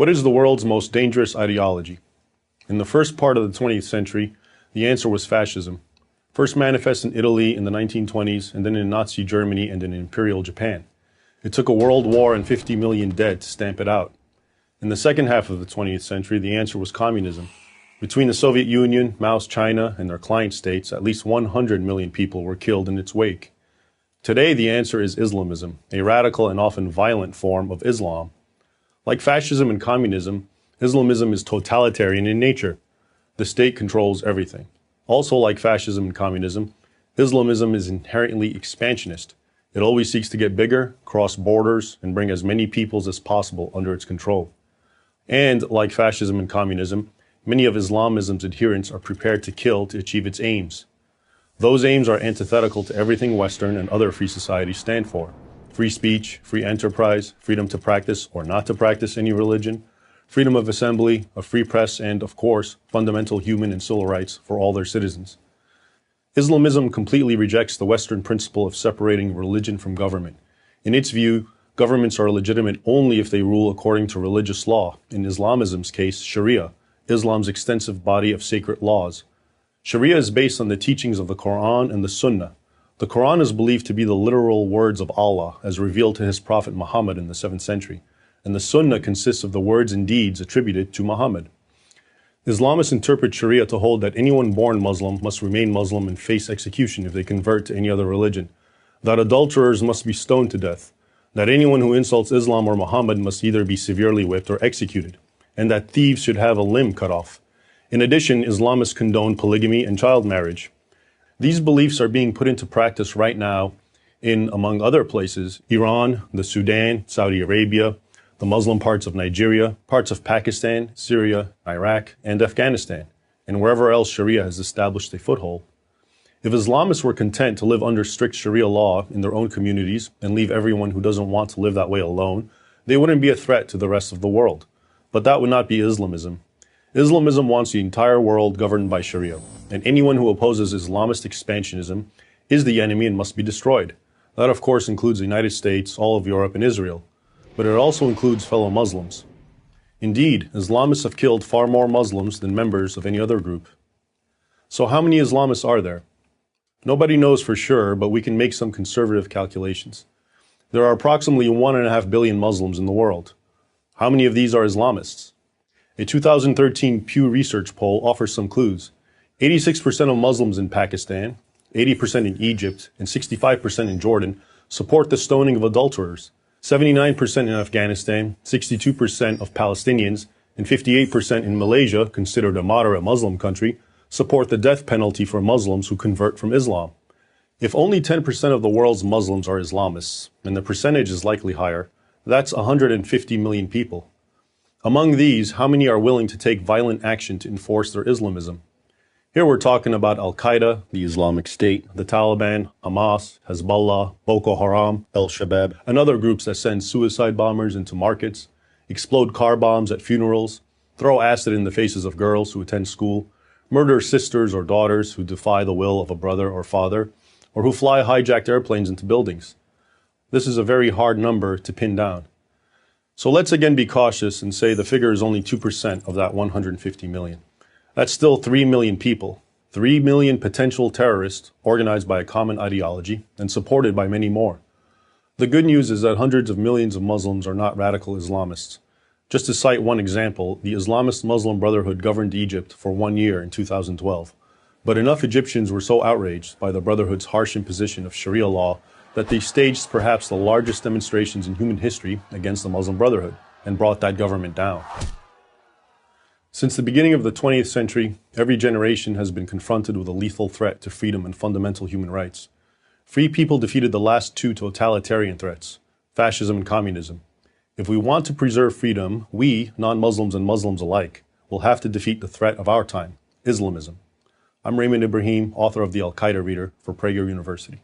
What is the world's most dangerous ideology? In the first part of the 20th century, the answer was fascism. First manifest in Italy in the 1920s, and then in Nazi Germany and in Imperial Japan. It took a world war and 50 million dead to stamp it out. In the second half of the 20th century, the answer was communism. Between the Soviet Union, Mao's China, and their client states, at least 100 million people were killed in its wake. Today, the answer is Islamism, a radical and often violent form of Islam. Like fascism and communism, Islamism is totalitarian in nature. The state controls everything. Also, like fascism and communism, Islamism is inherently expansionist. It always seeks to get bigger, cross borders, and bring as many peoples as possible under its control. And, like fascism and communism, many of Islamism's adherents are prepared to kill to achieve its aims. Those aims are antithetical to everything Western and other free societies stand for. Free speech, free enterprise, freedom to practice or not to practice any religion, freedom of assembly, a free press, and, of course, fundamental human and civil rights for all their citizens. Islamism completely rejects the Western principle of separating religion from government. In its view, governments are legitimate only if they rule according to religious law, in Islamism's case, Sharia, Islam's extensive body of sacred laws. Sharia is based on the teachings of the Quran and the Sunnah. The Quran is believed to be the literal words of Allah as revealed to his prophet Muhammad in the 7th century, and the Sunnah consists of the words and deeds attributed to Muhammad. Islamists interpret Sharia to hold that anyone born Muslim must remain Muslim and face execution if they convert to any other religion, that adulterers must be stoned to death, that anyone who insults Islam or Muhammad must either be severely whipped or executed, and that thieves should have a limb cut off. In addition, Islamists condone polygamy and child marriage. These beliefs are being put into practice right now in, among other places, Iran, the Sudan, Saudi Arabia, the Muslim parts of Nigeria, parts of Pakistan, Syria, Iraq, and Afghanistan, and wherever else Sharia has established a foothold. If Islamists were content to live under strict Sharia law in their own communities and leave everyone who doesn't want to live that way alone, they wouldn't be a threat to the rest of the world. But that would not be Islamism. Islamism wants the entire world governed by Sharia, and anyone who opposes Islamist expansionism is the enemy and must be destroyed. That, of course, includes the United States, all of Europe, and Israel. But it also includes fellow Muslims. Indeed, Islamists have killed far more Muslims than members of any other group. So how many Islamists are there? Nobody knows for sure, but we can make some conservative calculations. There are approximately 1.5 billion Muslims in the world. How many of these are Islamists? A 2013 Pew Research poll offers some clues. 86% of Muslims in Pakistan, 80% in Egypt, and 65% in Jordan support the stoning of adulterers. 79% in Afghanistan, 62% of Palestinians, and 58% in Malaysia, considered a moderate Muslim country, support the death penalty for Muslims who convert from Islam. If only 10% of the world's Muslims are Islamists, and the percentage is likely higher, that's 150 million people. Among these, how many are willing to take violent action to enforce their Islamism? Here we're talking about Al-Qaeda, the Islamic State, the Taliban, Hamas, Hezbollah, Boko Haram, Al-Shabaab, and other groups that send suicide bombers into markets, explode car bombs at funerals, throw acid in the faces of girls who attend school, murder sisters or daughters who defy the will of a brother or father, or who fly hijacked airplanes into buildings. This is a very hard number to pin down. So let's again be cautious and say the figure is only 2% of that 150 million. That's still 3 million people, 3 million potential terrorists organized by a common ideology and supported by many more. The good news is that hundreds of millions of Muslims are not radical Islamists. Just to cite one example, the Islamist Muslim Brotherhood governed Egypt for 1 year in 2012. But enough Egyptians were so outraged by the Brotherhood's harsh imposition of Sharia law that they staged perhaps the largest demonstrations in human history against the Muslim Brotherhood and brought that government down. Since the beginning of the 20th century, every generation has been confronted with a lethal threat to freedom and fundamental human rights. Free people defeated the last two totalitarian threats, fascism and communism. If we want to preserve freedom, we, non-Muslims and Muslims alike, will have to defeat the threat of our time, Islamism. I'm Raymond Ibrahim, author of the Al-Qaeda Reader for Prager University.